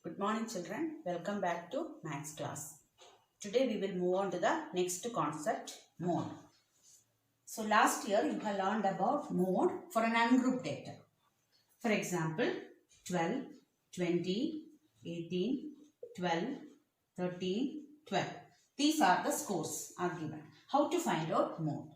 Good morning children, welcome back to Maths class. Today we will move on to the next concept, mode. So last year you have learned about mode for an ungrouped data. For example, 12, 20, 18, 12, 13, 12. These are the scores are given. How to find out mode?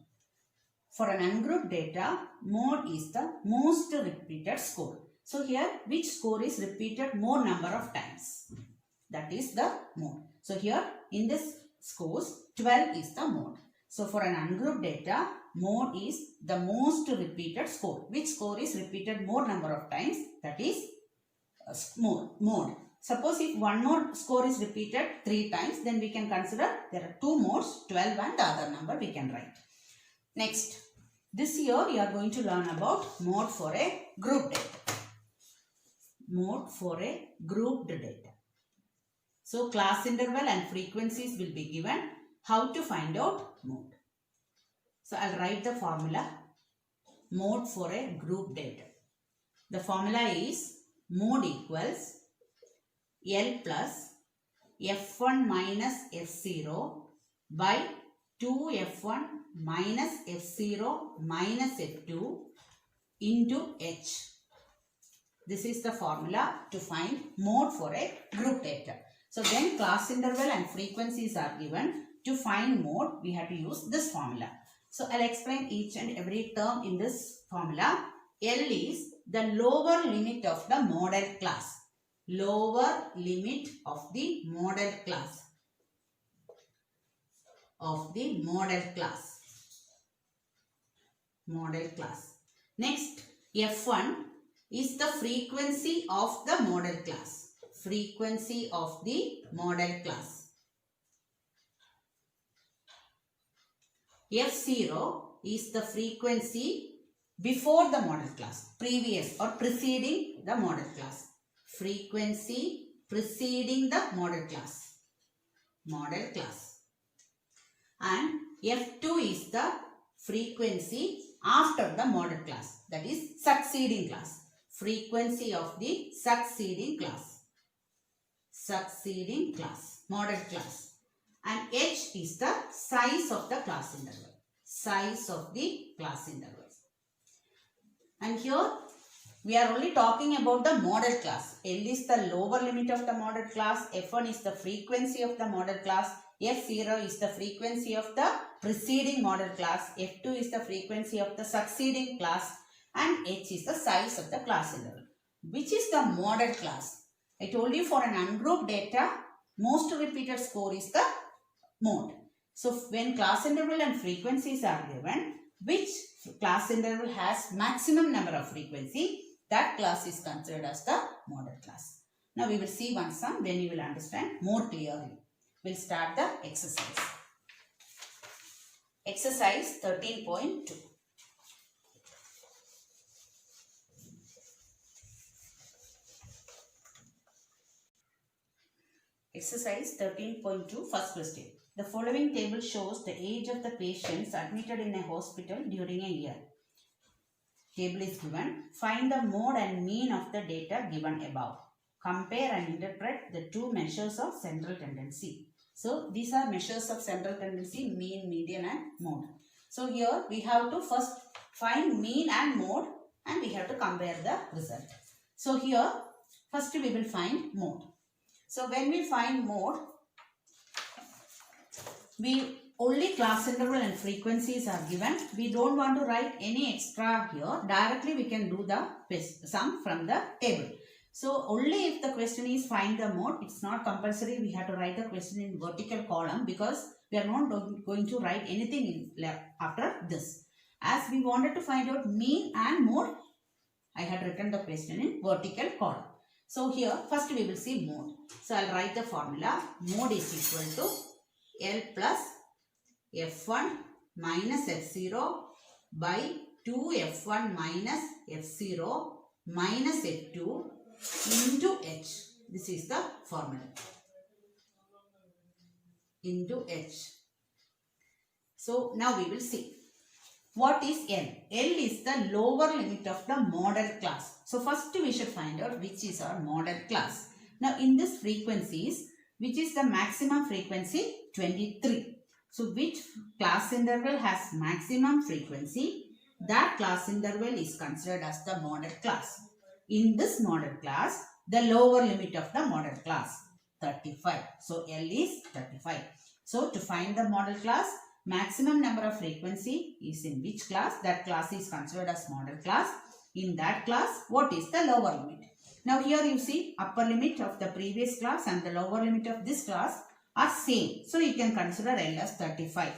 For an ungrouped data, mode is the most repeated score. So here, which score is repeated more number of times? That is the mode. So here, in this scores, 12 is the mode. So for an ungrouped data, mode is the most repeated score. Which score is repeated more number of times? That is mode. Suppose if one more score is repeated 3 times, then we can consider there are 2 modes, 12 and the other number we can write. Next, this year you are going to learn about mode for a group data. Mode for a grouped data. So class interval and frequencies will be given. How to find out mode? So I'll write the formula. Mode for a group data. The formula is mode equals L plus F1 minus F0 by 2F1 minus F0 minus F2 into H. This is the formula to find mode for a group data. So then class interval and frequencies are given. To find mode, we have to use this formula. So I'll explain each and every term in this formula. L is the lower limit of the model class. Lower limit of the model class. Model class. Next, F1 is the frequency of the model class. Frequency of the model class. F0 is the frequency before the model class. Previous or preceding the model class. Frequency preceding the model class. And F2 is the frequency after the model class. That is succeeding class. Frequency of the succeeding class. Model class. And H is the size of the class interval. Size of the class intervals. And here we are only talking about the model class. L is the lower limit of the model class. F1 is the frequency of the model class. F0 is the frequency of the preceding model class. F2 is the frequency of the succeeding class. And H is the size of the class interval. Which is the model class? I told you for an ungrouped data, most repeated score is the mode. So when class interval and frequencies are given, which class interval has maximum number of frequency, that class is considered as the model class. Now we will see one sum, then you will understand more clearly. We'll start the exercise. Exercise 13.2. Exercise 13.2, first question. The following table shows the age of the patients admitted in a hospital during a year. Table is given. Find the mode and mean of the data given above. Compare and interpret the two measures of central tendency. So these are measures of central tendency, mean, median and mode. So here we have to first find mean and mode and we have to compare the result. So here first we will find mode. So when we find mode, we only class interval and frequencies are given. We don't want to write any extra here. Directly we can do the sum from the table. So only if the question is find the mode, it's not compulsory we have to write the question in vertical column because we are not going to write anything in left after this. As we wanted to find out mean and mode, I had written the question in vertical column. So here first we will see mode. So I'll write the formula. Mode is equal to L plus F1 minus F0 by 2F1 minus F0 minus F2 into H. This is the formula. Into H. So now we will see. What is L? L is the lower limit of the model class. So first we should find out which is our model class. Now in this frequencies, which is the maximum frequency? 23. So which class interval has maximum frequency? That class interval is considered as the model class. In this model class, the lower limit of the model class, 35. So L is 35. So to find the model class, maximum number of frequency is in which class? That class is considered as model class. In that class, what is the lower limit? Now here you see upper limit of the previous class and the lower limit of this class are same. So you can consider L as 35.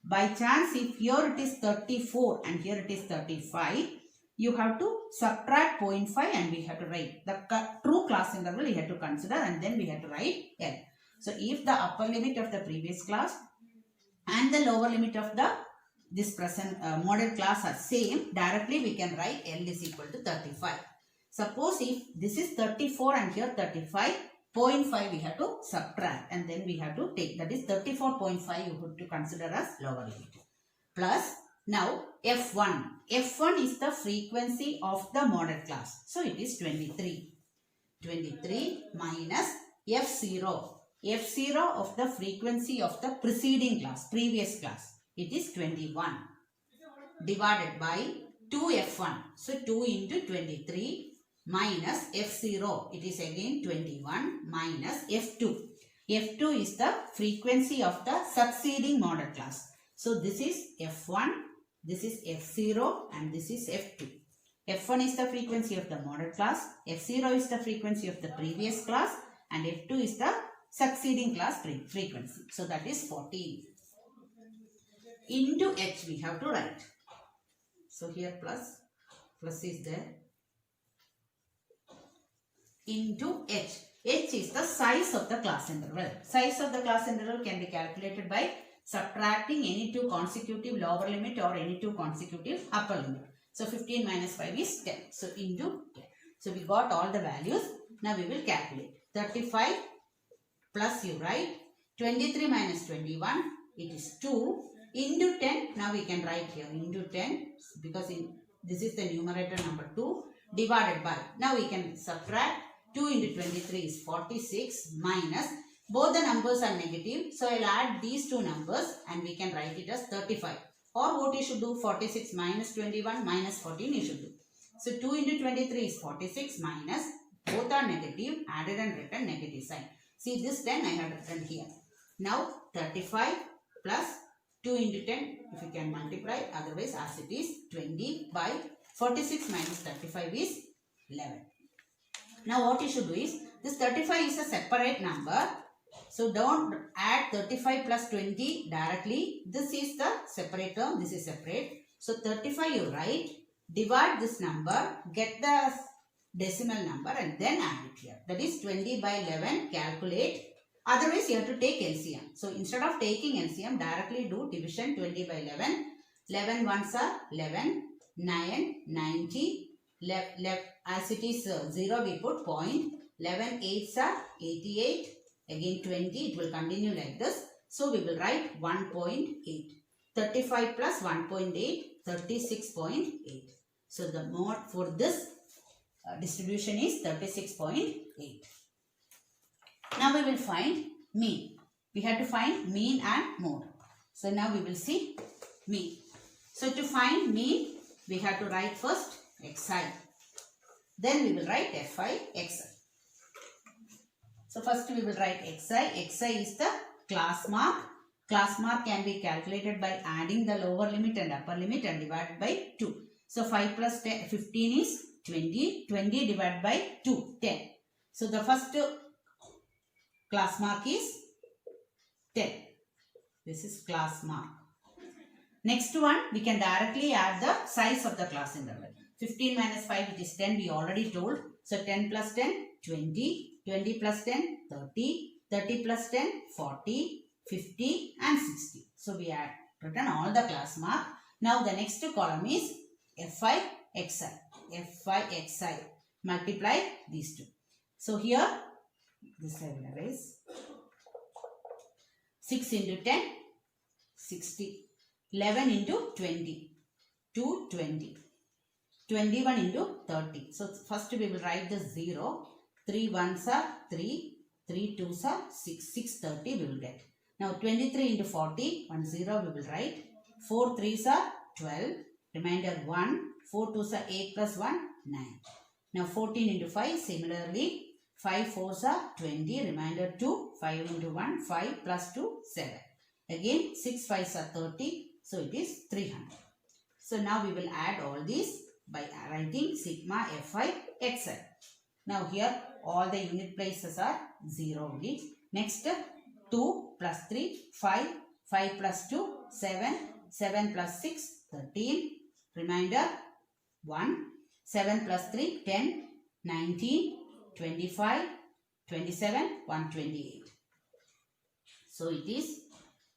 By chance, if here it is 34 and here it is 35, you have to subtract 0.5 and we have to write the true class interval you have to consider, and then we have to write L. So if the upper limit of the previous class and the lower limit of the this present model class are same, directly we can write L is equal to 35. Suppose if this is 34 and here 35, 0.5 we have to subtract and then we have to take, that is 34.5 you have to consider as lower limit. Plus now F1. F1 is the frequency of the model class. So it is 23. 23 minus F0. F0 of the frequency of the preceding class, previous class. It is 21 divided by 2F1. So 2 into 23 minus F0. It is again 21 minus F2. F2 is the frequency of the succeeding model class. So this is F1, this is F0 and this is F2. F1 is the frequency of the model class, F0 is the frequency of the previous class and F2 is the succeeding class frequency. So that is 14. Into H we have to write. So here plus is there. Into H. H is the size of the class interval. Size of the class interval can be calculated by subtracting any two consecutive lower limit or any two consecutive upper limit. So 15 minus 5 is 10. So into 10. So we got all the values. Now we will calculate. 35 plus you write 23 minus 21. It is 2 into 10. Now we can write here into 10 because this is the numerator number 2 divided by. Now we can subtract 2 into 23 is 46 minus. Both the numbers are negative. So I'll add these two numbers and we can write it as 35. Or what you should do, 46 minus 21 minus 14 you should do. So 2 into 23 is 46 minus, both are negative, added and written negative sign. See this 10 I have written here. Now 35 plus 2 into 10, if you can multiply, otherwise as it is 20 by 46 minus 35 is 11. Now what you should do is, this 35 is a separate number. So don't add 35 plus 20 directly. This is the separate term, this is separate. So 35 you write, divide this number, get the decimal number and then add it here. That is 20 by 11, calculate. Otherwise you have to take LCM. So instead of taking LCM, directly do division 20 by 11. 11 ones are 11, 9, 90. As it is 0 we put point. 11 8s are 88. Again 20, it will continue like this. So we will write 1.8. 35 plus 1.8, 36.8. So the mode for this distribution is 36.8. Now we will find mean. We have to find mean and mode. So now we will see mean. So to find mean, we have to write first xi. Then we will write fi, xi. So first we will write xi. Xi is the class mark. Class mark can be calculated by adding the lower limit and upper limit and divided by 2. So 5 plus 10, 15 is 20. 20 divided by 2, 10. So the first class mark is 10. This is class mark. Next one, we can directly add the size of the class interval. 15 minus 5, it is 10, we already told. So 10 plus 10, 20. 20 plus 10, 30. 30 plus 10, 40. 50 and 60. So we have written all the class mark. Now the next column is fi, xi. Fi, xi. Multiply these two. So here, this I will erase. 6 into 10, 60. 11 into 20, 220. 21 into 30. So first we will write the 0. 3 ones are 3, 3 2s are 6, 630 we will get. Now 23 into 40, 10 we will write. 4 3s are 12, remainder 1, 4 2s are 8 plus 1, 9. Now 14 into 5, similarly 5 4s are 20, remainder 2, 5 into 1, 5 plus 2, 7. Again 6 5s are 30, so it is 300. So now we will add all these by writing sigma Fi Xi. Now here all the unit places are 0 only. Next 2 plus 3, 5, 5 plus 2, 7, 7 plus 6, 13, remainder 1, 7 plus 3, 10, 19, 25, 27, 128. So it is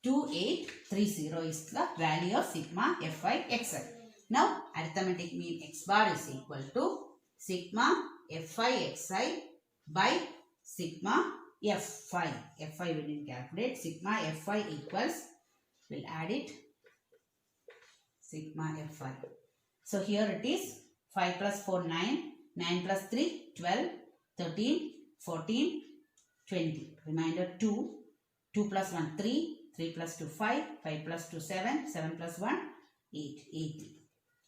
2830 is the value of sigma Fi Xi. Now arithmetic mean x bar is equal to sigma Fi Xi by sigma Fi. Fi we will calculate. Sigma Fi equals, we'll add it, sigma Fi. So here it is 5 plus 4 9, 9 plus 3 12, 13, 14, 20. Remainder 2, 2 plus 1 3, 3 plus 2 5, 5 plus 2 7, 7 plus 1 8, 80.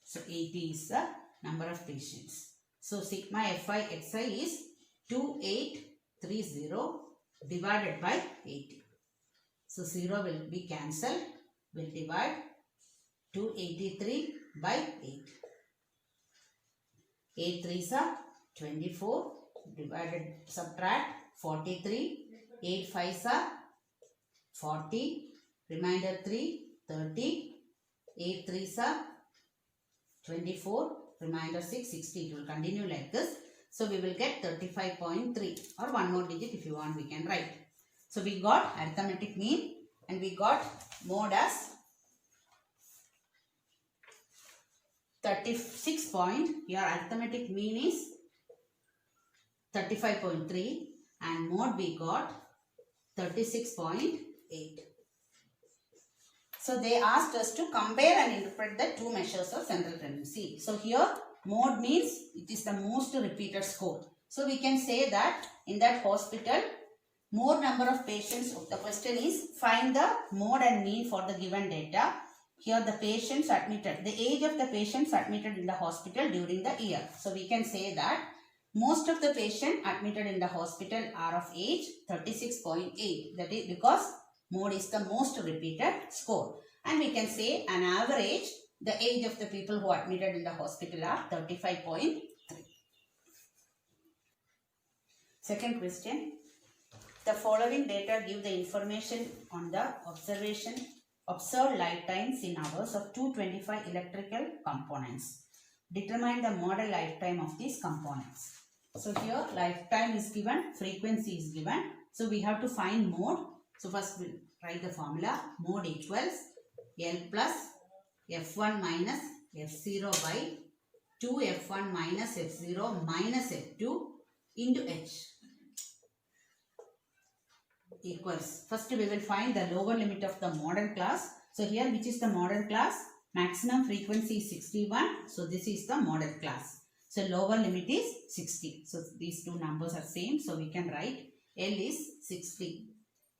So 80 is the number of patients. So sigma Fi Xi is 2830 divided by 80. So 0 will be cancelled. We'll divide 283 by 8. 8 3s are 24, divided, subtract 43, 8 5s are 40, remainder 3, 30, 8 3s are 24, remainder 6, 60. It will continue like this. So we will get 35.3, or one more digit if you want we can write. So we got arithmetic mean and we got mode as 36 point. Your arithmetic mean is 35.3 and mode we got 36.8. So they asked us to compare and interpret the two measures of central tendency. So here mode means it is the most repeated score. So we can say that in that hospital more number of patients. The question is find the mode and mean for the given data. Here the patients admitted, the age of the patients admitted in the hospital during the year. So we can say that most of the patients admitted in the hospital are of age 36.8. That is because mode is the most repeated score. And we can say an average, the age of the people who admitted in the hospital are 35.3. Second question. The following data give the information on the observed lifetimes in hours of 225 electrical components. Determine the model lifetime of these components. So here lifetime is given, frequency is given. So we have to find mode. So first we'll write the formula. Mode equals L plus F1 minus F0 by 2 F1 minus F0 minus F2 into H equals. First we will find the lower limit of the modern class. So here which is the modern class? Maximum frequency is 61. So this is the modern class. So lower limit is 60. So these two numbers are same. So we can write L is 60.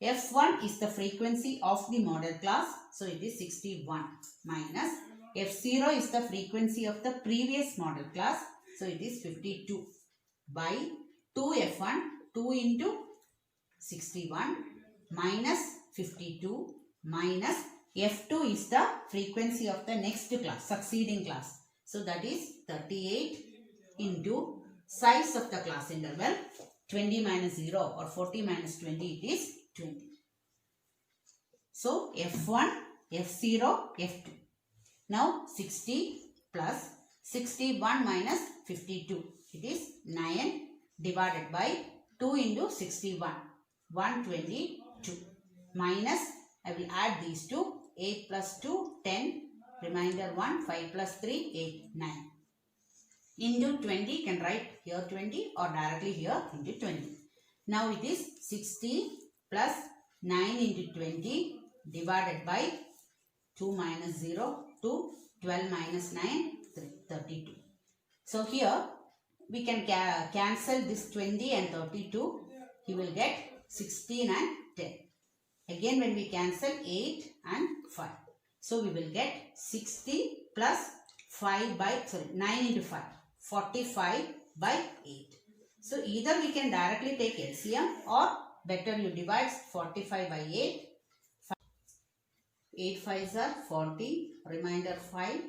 F1 is the frequency of the model class. So it is 61 minus F0 is the frequency of the previous model class. So it is 52 by 2F1, 2 into 61 minus 52 minus F2 is the frequency of the next class, succeeding class. So that is 38 into size of the class interval 20 minus 0 or 40 minus 20, it is 20. So F1, F0, F2. Now 60 plus 61 minus 52. It is 9 divided by 2 into 61. 122 minus, I will add these two, 8 plus 2, 10, remainder 1, 5 plus 3, 8, 9. Into 20, you can write here 20 or directly here into 20. Now it is 60 plus 9 into 20 divided by 2 minus 0, 2, 12 minus 9, 3, 32. So here we can cancel this 20 and 32. he will get 16 and 10. Again when we cancel 8 and 5. So we will get 60 plus 9 into 5. 45 by 8. So either we can directly take LCM or better you divide 45 by 8. 8 5s are 40. Remainder 5.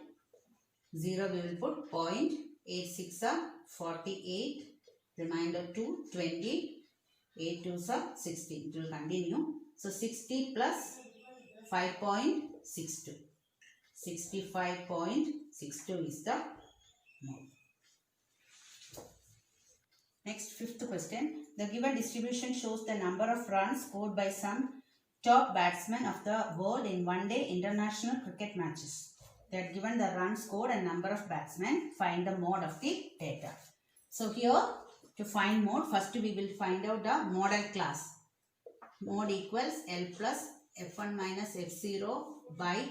0 we will put 0.86 are 48. Remainder 2 20. 8 2s are 16. It will continue. So 60 plus 5.62. 65.62 is the mode. Next, fifth question. The given distribution shows the number of runs scored by some top batsmen of the world in one-day international cricket matches. They are given the runs scored and number of batsmen. Find the mode of the data. So here, to find mode, first we will find out the model class. Mode equals L plus F1 minus F0 by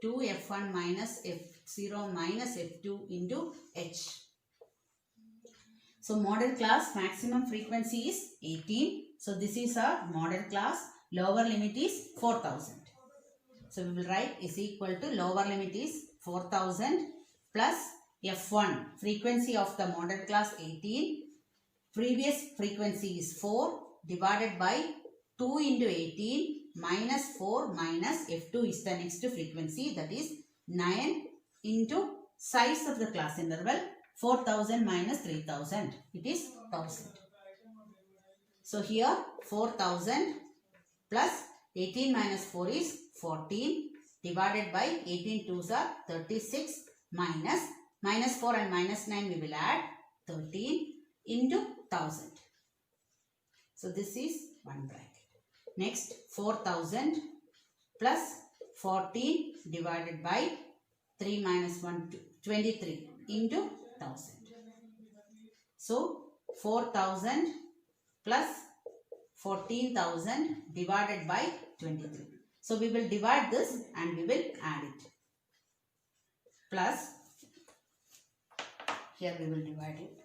2 F1 minus F0 minus F2 into H. So model class maximum frequency is 18. So this is a model class. Lower limit is 4000. So we will write is equal to lower limit is 4000 plus F1 frequency of the model class 18. Previous frequency is 4 divided by 2 into 18 minus 4 minus F2 is the next frequency, that is 9 into size of the class interval 4000 minus 3000, it is 1000. So here 4000 plus 18 minus 4 is 14 divided by 18 2s are 36 minus 4 and minus 9 we will add 13 into 1000. So this is one bracket. Next 4000 plus 14 divided by 3 minus 1 23 into 1000. So 4000 plus 14,000 divided by 23. So we will divide this and we will add it. Plus, here we will divide it.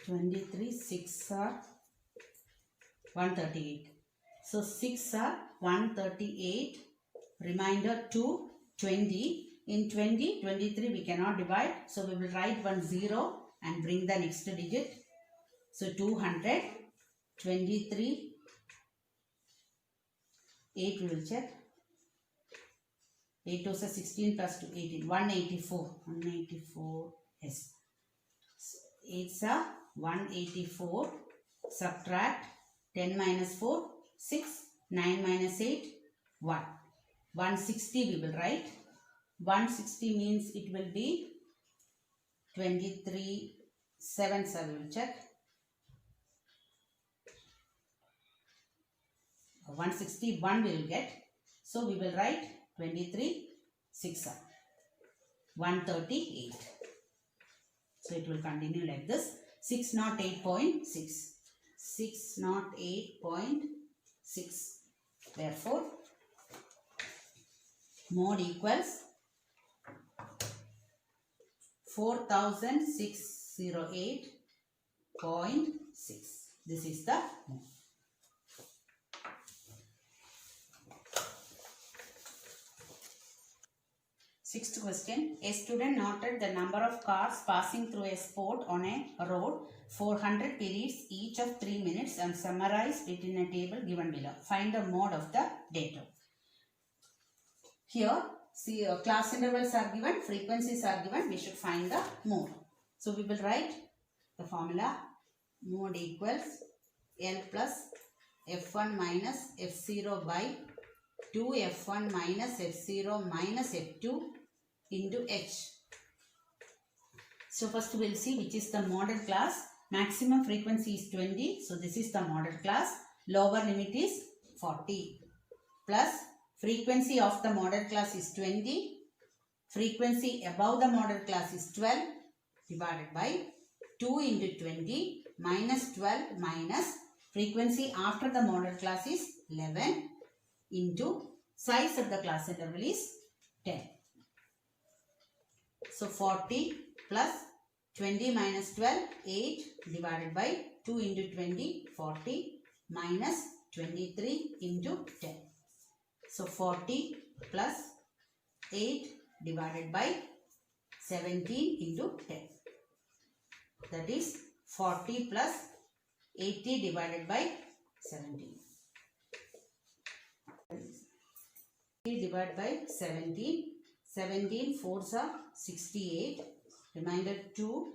Twenty-three 6 are 138. So 6 are 138. Remainder 2 20. In 20 23 we cannot divide. So we will write 1 0 and bring the next digit. So 200. 23 8 we will check. 8 was 16 plus 2 18. 184. 184 yes. 8s are 184. Subtract 10 minus 4 6. 9 minus 8 1. 160 we will write. 160 means it will be 23 7 so we will check. 161 we will get. So we will write 23 6 138. So it will continue like this. 608.6. 608.6. Therefore, mode equals 4608.6. This is the mode. Sixth question. A student noted the number of cars passing through a spot on a road for 100 periods each of 3 minutes and summarized it in a table given below. Find the mode of the data. Here, see class intervals are given, frequencies are given. We should find the mode. So we will write the formula. Mode equals L plus F1 minus F0 by 2 F1 minus F0 minus F2 into H. So first we will see which is the model class. Maximum frequency is 20. So this is the model class. Lower limit is 40. Plus frequency of the model class is 20. Frequency above the model class is 12 divided by 2 into 20 minus 12 minus frequency after the model class is 11 into size of the class interval is 10. So 40 plus 20 minus 12, 8 divided by 2 into 20, 40 minus 23 into 10. So 40 plus 8 divided by 17 into 10. That is 40 plus 80 divided by 17. 80 divided by 17. 17 fours are 68. Remainder 2.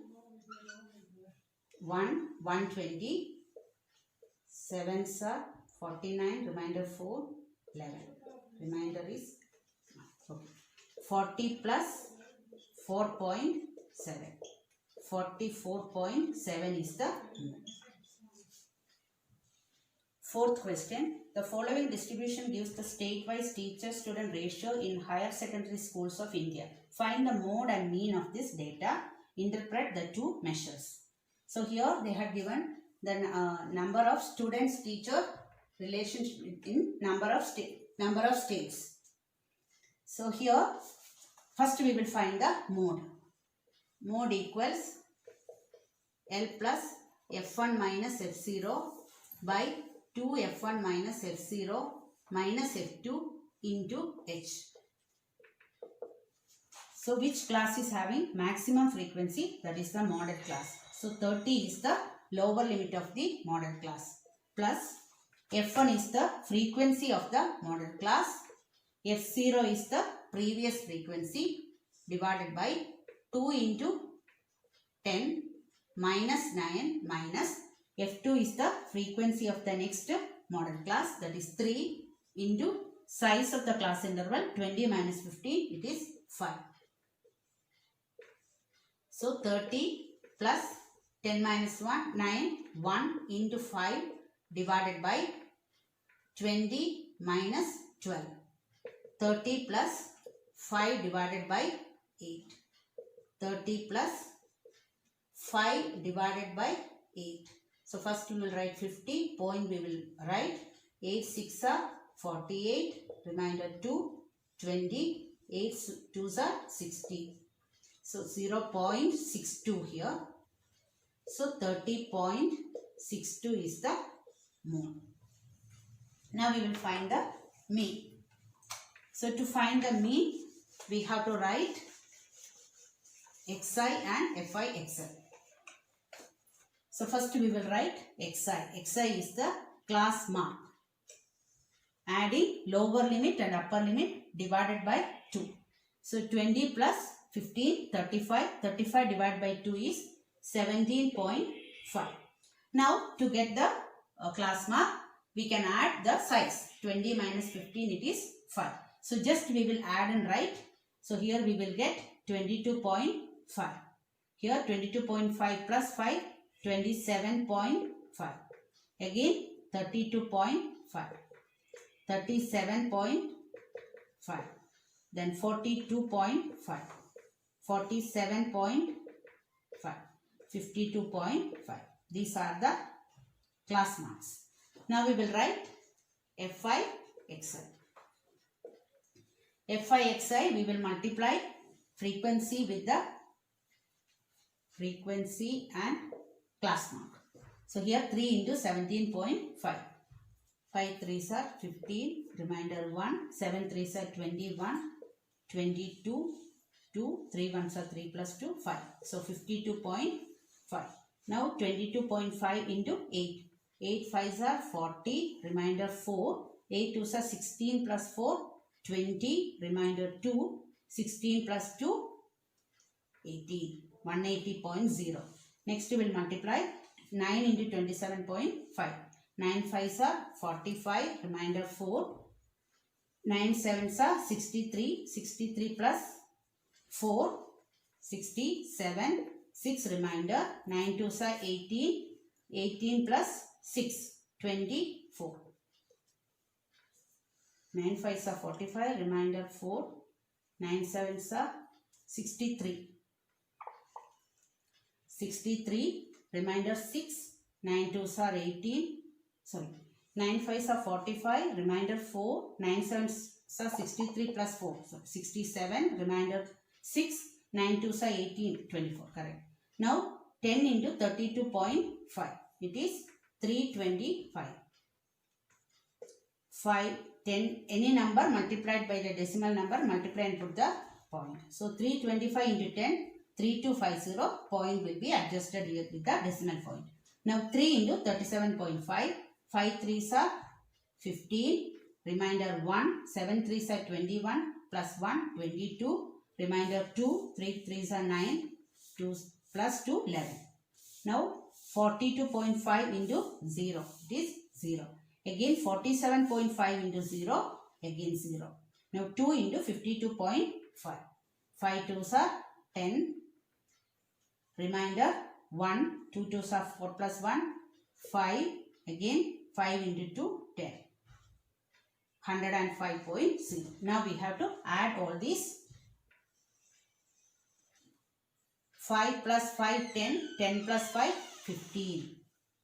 1, 120. 7s are 49. Remainder 4, 11. Remainder is okay. 40 plus 4.7. 44.7 is the fourth question. The following distribution gives the state-wise teacher-student ratio in higher secondary schools of India. Find the mode and mean of this data. Interpret the two measures. So here they have given the number of students teacher relationship in number of states. So here first we will find the mode. Mode equals L plus F1 minus F0 by 2 F1 minus F0 minus F2 into H. So which class is having maximum frequency? That is the model class. So 30 is the lower limit of the model class, plus F1 is the frequency of the model class, F0 is the previous frequency, divided by 2 into 10 minus 9 minus F2 is the frequency of the next model class, that is 3 into size of the class interval 20 minus 15, it is 5. So 30 plus 10 minus 1, 9, 1 into 5 divided by 20 minus 12. 30 plus 5 divided by 8. 30 plus 5 divided by 8. So first we will write 50, point we will write 8 6 are 48, remainder 2, 20, 8 2s are 60. So 0.62 here. So 30.62 is the mode. Now we will find the mean. So to find the mean, we have to write xi and fi-xi. So first we will write xi. Xi is the class mark. Adding lower limit and upper limit divided by 2. So 20 plus 15, 35. 35 divided by 2 is 17.5. Now to get the class mark, we can add the size. 20 minus 15, it is 5. So just we will add and write. So here we will get 22.5. Here 22.5 plus 5, 27.5. Again 32.5. 37.5. Then 42.5. 47.5. 52.5. These are the class marks. Now we will write fi-xi. Fi-xi, we will multiply frequency with the frequency and class mark. So here 3 into 17.5. 5 3s are 15, remainder 1, 7 3s are 21, 22, 2, 3 1s are 3 plus 2, 5. So 52.5. Now 22.5 into 8. 8 5s are 40, remainder 4. 8 2s are 16 plus 4, 20, remainder 2. 16 plus 2, 18. 180.0. Next we will multiply 9 into 27.5. 9 5s are 45, remainder 4. 9 7s are 63. 63 plus 4, 67. 6 remainder. 9 2s are 18. 18 plus 6, 24. 9 5s are 45, remainder 4. 9 7s are 63. 63, remainder 6. 9 2s are 18. Sorry. 9 5s are 45, remainder 4, 9 7s are 63 plus 4, so 67, remainder 6, 9 2s are 18, 24, correct. Now 10 into 32.5, it is 325. 5, 10, any number multiplied by the decimal number, multiply and put the point. So 325 into 10, 3250, point will be adjusted here with the decimal point. Now 3 into 37.5, 5 3s are 15, remainder 1, 7 3s are 21, plus 1, 22, remainder 2, 3 3s are 9, 2 plus 2, 11. Now 42.5 into 0, it is 0. Again 47.5 into 0, again 0. Now 2 into 52.5. 5 2s are 10. Remainder 1. 2 2s are 4 plus 1. 5. Again 5 into 2, 10. 105.0. Now we have to add all these. 5 plus 5, 10. 10 plus 5, 15.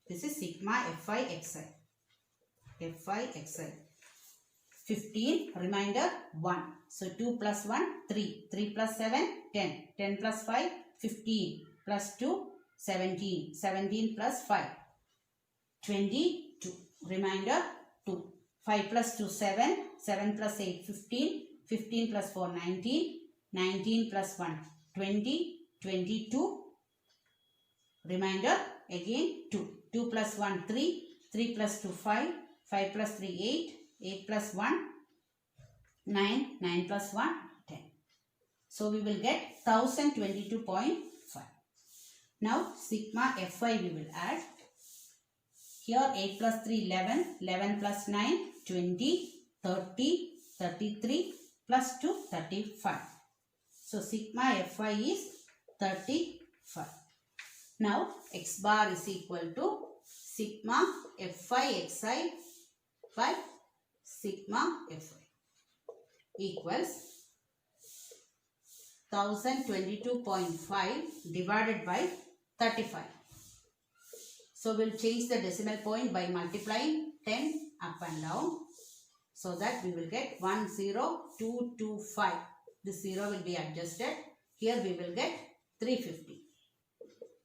This is sigma Fi xi. Fi xi. 15, remainder 1. So 2 plus 1, 3. 3 plus 7, 10. 10 plus 5, 15. Plus 2, 17. 17 plus 5, 22. Remainder 2. 5 plus 2, 7. 7 plus 8, 15. 15 plus 4, 19. 19 plus 1, 20. 22. Remainder again 2. 2 plus 1, 3. 3 plus 2, 5. 5 plus 3, 8. 8 plus 1, 9. 9 plus 1, 10. So we will get 1022.5. Now sigma Fi we will add. Here 8 plus 3, 11. 11 plus 9, 20. 30. 33 plus 2, 35. So sigma Fi is 35. Now x bar is equal to sigma Fi xi by sigma Fi equals 1022.5 divided by 35. So we'll change the decimal point by multiplying 10 up and down, so that we will get 10225. This 0 will be adjusted. Here we will get 350.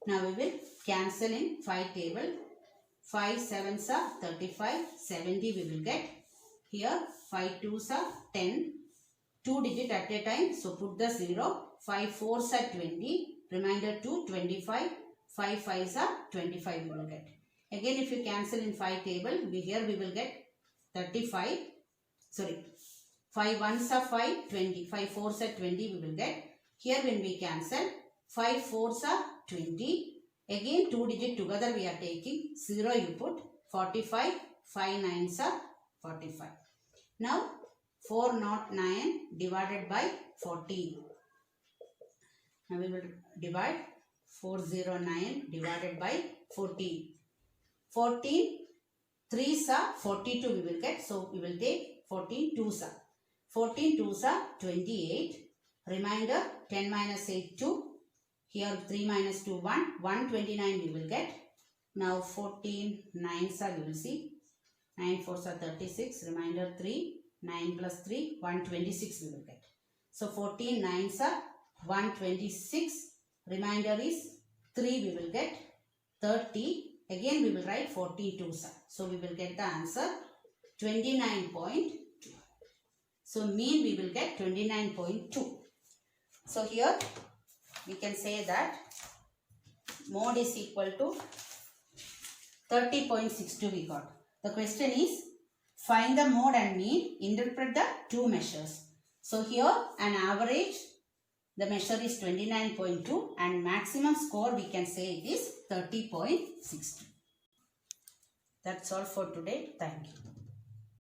Now we will cancel in 5 table. 5 7s are 35, 70 we will get. Here 5 2s are 10, 2 digit at a time, so put the 0. 5 4s are 20, remainder 2, 25, 5 5s are 25 we will get. Again if you cancel in 5 table, here we will get 35, sorry, 5 1s are 5, 20, 5 4s are 20 we will get. Here when we cancel, 5 4s are 20, again 2 digit together we are taking, 0 you put, 45, 5 9s are 45. Now 409 divided by 14. Now we will divide 409 divided by 14. 14 3s are 42 we will get, so we will take 14 2s are. 14 2s are 28. Remainder 10 minus 8 2. Here 3 minus 2 1. 129 we will get. Now 14 9s are, you will see. 9 4s are 36. Remainder 3. 9 plus 3. 126 we will get. So 14 9s are 126. Remainder is 3 we will get. 30. Again we will write 14 2s are. So we will get the answer 29.2. So mean we will get 29.2. So here we can say that mode is equal to 30.62 we got. The question is find the mode and mean, interpret the two measures. So here an average, the measure is 29.2 and maximum score we can say it is 30.62. That's all for today. Thank you.